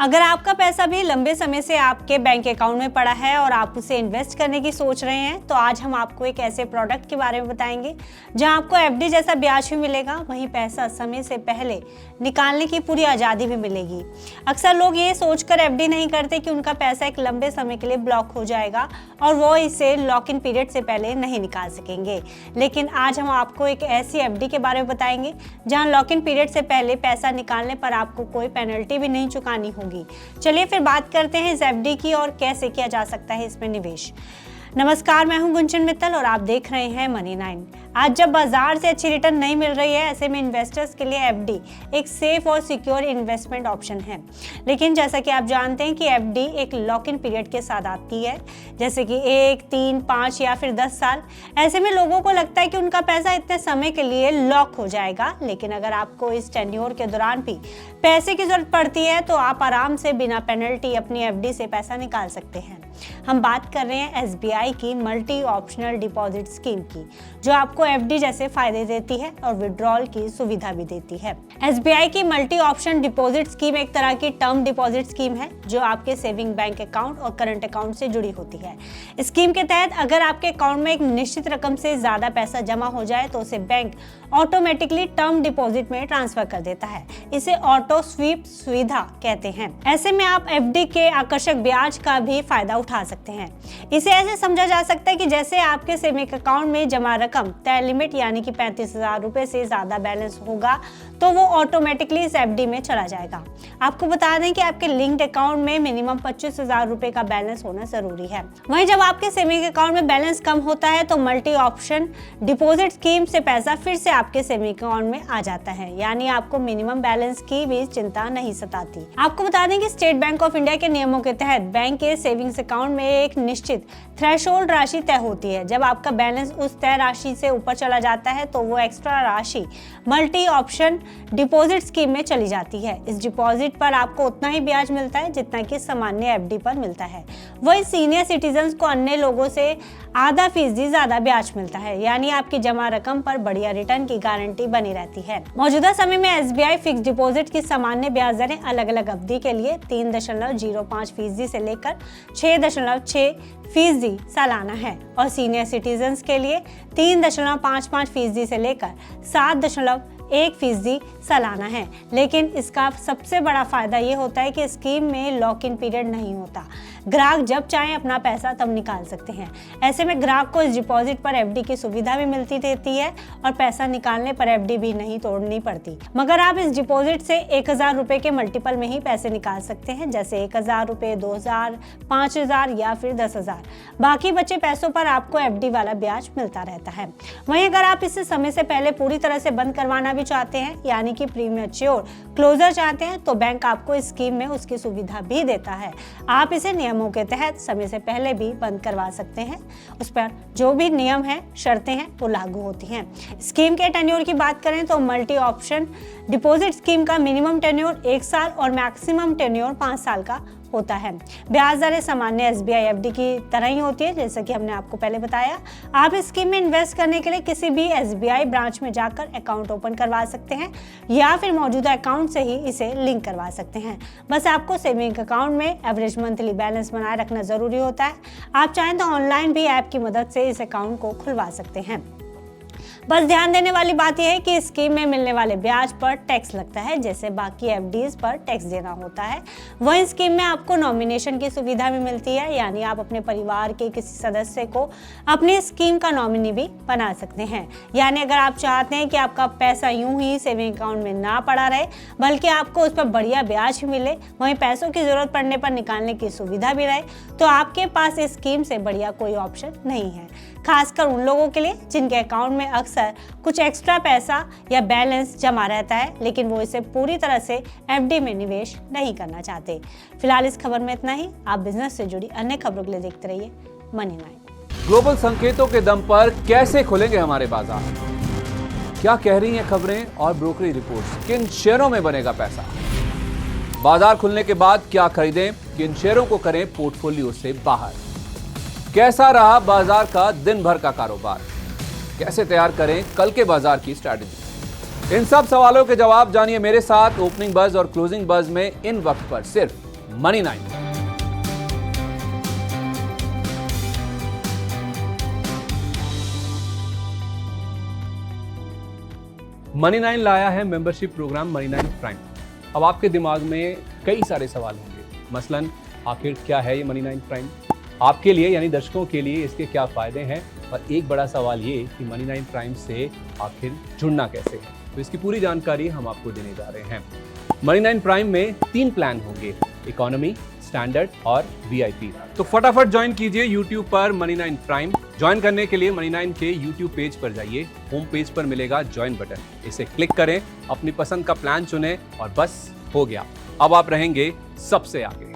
अगर आपका पैसा भी लंबे समय से आपके बैंक अकाउंट में पड़ा है और आप उसे इन्वेस्ट करने की सोच रहे हैं, तो आज हम आपको एक ऐसे प्रोडक्ट के बारे में बताएंगे जहां आपको एफडी जैसा ब्याज भी मिलेगा, वहीं पैसा समय से पहले निकालने की पूरी आज़ादी भी मिलेगी। अक्सर लोग ये सोचकर एफडी नहीं करते कि उनका पैसा एक लंबे समय के लिए ब्लॉक हो जाएगा और वो इसे लॉक इन पीरियड से पहले नहीं निकाल सकेंगे। लेकिन आज हम आपको एक ऐसी एफडी के बारे में बताएंगे जहाँ लॉक इन पीरियड से पहले पैसा निकालने पर आपको कोई पेनल्टी भी नहीं चुकानी होगी। चलिए फिर बात करते हैं इस एफडी की और कैसे किया जा सकता है इसमें निवेश। नमस्कार, मैं हूं गुंजन मित्तल और आप देख रहे हैं मनी 9। आज जब बाजार से अच्छी रिटर्न नहीं मिल रही है, ऐसे में इन्वेस्टर्स के लिए एफडी एक सेफ और सिक्योर इन्वेस्टमेंट ऑप्शन है। लेकिन जैसा कि आप जानते हैं कि एफडी एक लॉक इन पीरियड के साथ आती है, जैसे कि 1, 3, 5 या फिर 10 साल। ऐसे में लोगों को लगता है कि उनका पैसा इतने समय के लिए लॉक हो जाएगा, लेकिन अगर आपको इस टेन्योर के दौरान भी पैसे की जरूरत पड़ती है तो आप आराम से बिना पेनल्टी अपनी एफडी से पैसा निकाल सकते हैं। हम बात कर रहे हैं एसबीआई की मल्टी ऑप्शनल डिपॉजिट स्कीम की, जो आपको एफडी जैसे फायदे देती है और विड्रॉल की सुविधा भी देती है। एसबीआई की मल्टी ऑप्शन डिपॉजिट स्कीम एक तरह की टर्म डिपॉजिट स्कीम है जो आपके सेविंग बैंक अकाउंट और करंट अकाउंट से जुड़ी होती है। स्कीम के तहत अगर आपके अकाउंट में एक निश्चित रकम से ज्यादा पैसा जमा हो जाए तो उसे बैंक ऑटोमेटिकली टर्म डिपॉजिट में ट्रांसफर कर देता है। इसे ऑटो स्वीप सुविधा कहते हैं। ऐसे में आप एफडी के आकर्षक ब्याज का भी फायदा उठा सकते हैं। इसे ऐसे समझा जा सकता है कि जैसे आपके सेविंग अकाउंट में जमा रकम तय लिमिट यानी कि 35,000 रुपए से ज्यादा बैलेंस होगा तो वो ऑटोमेटिकली इस एफडी में चला जाएगा। आपको बता दें कि आपके लिंक्ड अकाउंट में मिनिमम 25,000 रुपए का बैलेंस होना जरूरी है। वहीं जब आपके सेविंग अकाउंट में बैलेंस कम होता है तो मल्टी ऑप्शन डिपॉजिट स्कीम से पैसा फिर से आपके सेविंग अकाउंट में आ जाता है, यानी आपको मिनिमम बैलेंस की भी चिंता नहीं सताती। आपको बता दें कि स्टेट बैंक ऑफ इंडिया के नियमों के तहत बैंक के सेविंग्स अकाउंट में एक निश्चित थ्रेशोल्ड राशि तय होती है। जब आपका बैलेंस उस तय राशि से ऊपर चला जाता है तो वो एक्स्ट्रा राशि मल्टी ऑप्शन डिपॉजिट स्कीम में चली जाती है। इस डिपॉजिट पर आपको उतना ही ब्याज मिलता है जितना कि सामान्य एफडी पर मिलता है। वही सीनियर सिटीजन्स को अन्य लोगों से आधा फीसदी ज्यादा ब्याज मिलता है, यानी आपकी जमा रकम पर बढ़िया रिटर्न की गारंटी बनी रहती है। मौजूदा समय में एसबीआई फिक्स डिपॉजिट की सामान्य ब्याज दरें अलग अलग अवधि के लिए 3.05% से लेकर 6.6% सालाना है और सीनियर सिटीजन्स के लिए 3.55% से लेकर 7.1% सालाना है। लेकिन इसका सबसे बड़ा फायदा ये होता है कि स्कीम में लॉक इन पीरियड नहीं होता। ग्राहक जब चाहे अपना पैसा तब निकाल सकते हैं। ऐसे में ग्राहक को इस डिपॉजिट पर एफडी की सुविधा भी मिलती रहती है और पैसा निकालने पर एफडी भी नहीं तोड़नी पड़ती। मगर आप इस डिपॉजिट से 1,000 रुपए के मल्टीपल में ही पैसे निकाल सकते हैं, जैसे 1,000 रुपए, 2,000, 5,000 या फिर 10,000। बाकी बचे पैसों पर आपको एफडी वाला ब्याज मिलता रहता है। वहीं अगर आप इसे समय से पहले पूरी तरह से बंद करवाना भी चाहते हैं, यानी कि प्रीमेच्योर क्लोजर चाहते हैं, तो बैंक आपको इस स्कीम में उसकी सुविधा भी देता है। आप इसे नियमों के तहत समय से पहले भी बंद करवा सकते हैं। उस पर जो भी नियम है, शर्तें हैं, वो लागू होती हैं। स्कीम के टेन्योर की बात करें तो मल्टी ऑप्शन डिपॉजिट स्कीम का मिनिमम टेन्योर 1 साल और मैक्सिमम टेन्योर 5 साल का होता है। ब्याज दरें सामान्य एसबीआई एफडी की तरह ही होती है, जैसा कि हमने आपको पहले बताया। आप इस स्कीम में इन्वेस्ट करने के लिए किसी भी एसबीआई ब्रांच में जाकर अकाउंट ओपन करवा सकते हैं या फिर मौजूदा अकाउंट से ही इसे लिंक करवा सकते हैं। बस आपको सेविंग अकाउंट में एवरेज मंथली बैलेंस बनाए रखना जरूरी होता है। आप चाहें तो ऑनलाइन भी ऐप की मदद से इस अकाउंट को खुलवा सकते हैं। बस ध्यान देने वाली बात यह है कि स्कीम में मिलने वाले ब्याज पर टैक्स लगता है, जैसे बाकी एफडीज पर टैक्स देना होता है। वहीं स्कीम में आपको नॉमिनेशन की सुविधा भी मिलती है, यानी आप अपने परिवार के किसी सदस्य को अपनी स्कीम का नॉमिनी भी बना सकते हैं। यानी अगर आप चाहते हैं कि आपका पैसा यूं ही सेविंग अकाउंट में ना पड़ा रहे, बल्कि आपको उस पर बढ़िया ब्याज भी मिले, वहीं पैसों की जरूरत पड़ने पर निकालने की सुविधा भी रहे, तो आपके पास इस स्कीम से बढ़िया कोई ऑप्शन नहीं है। खासकर उन लोगों के लिए जिनके अकाउंट में अक्सर कुछ एक्स्ट्रा पैसा या बैलेंस जमा रहता है, लेकिन वो इसे पूरी तरह से एफडी में निवेश नहीं करना चाहते। फिलहाल इस खबर में इतना ही। आप बिजनेस से जुड़ी अन्य खबरों के लिए देखते रहिए मनी 9। ग्लोबल संकेतों के दम पर कैसे खुलेंगे हमारे बाजार? क्या कह रही हैं खबरें और ब्रोकरी रिपोर्ट्स? किन शेयरों में बनेगा पैसा? बाजार खुलने के बाद क्या खरीदें, किन शेयरों को करें पोर्टफोलियो से बाहर? कैसा रहा बाजार का दिन भर का कारोबार? कैसे तैयार करें कल के बाजार की स्ट्रैटेजी? इन सब सवालों के जवाब जानिए मेरे साथ ओपनिंग बज और क्लोजिंग बज में इन वक्त पर सिर्फ Money9। Money9 लाया है मेंबरशिप प्रोग्राम Money9 प्राइम। अब आपके दिमाग में कई सारे सवाल होंगे, मसलन आखिर क्या है ये Money9 प्राइम, आपके लिए यानी दर्शकों के लिए इसके क्या फायदे हैं, और एक बड़ा सवाल ये कि Money9 प्राइम से आखिर जुड़ना कैसे है। तो इसकी पूरी जानकारी हम आपको देने जा रहे हैं। Money9 प्राइम में 3 प्लान होंगे, इकोनॉमी, स्टैंडर्ड और VIP। तो फटाफट ज्वाइन कीजिए YouTube पर Money9 प्राइम। ज्वाइन करने के लिए Money9 के YouTube पेज पर जाइए, होम पेज पर मिलेगा ज्वाइन बटन, इसे क्लिक करें, अपनी पसंद का प्लान चुनें और बस हो गया, अब आप रहेंगे सबसे आगे।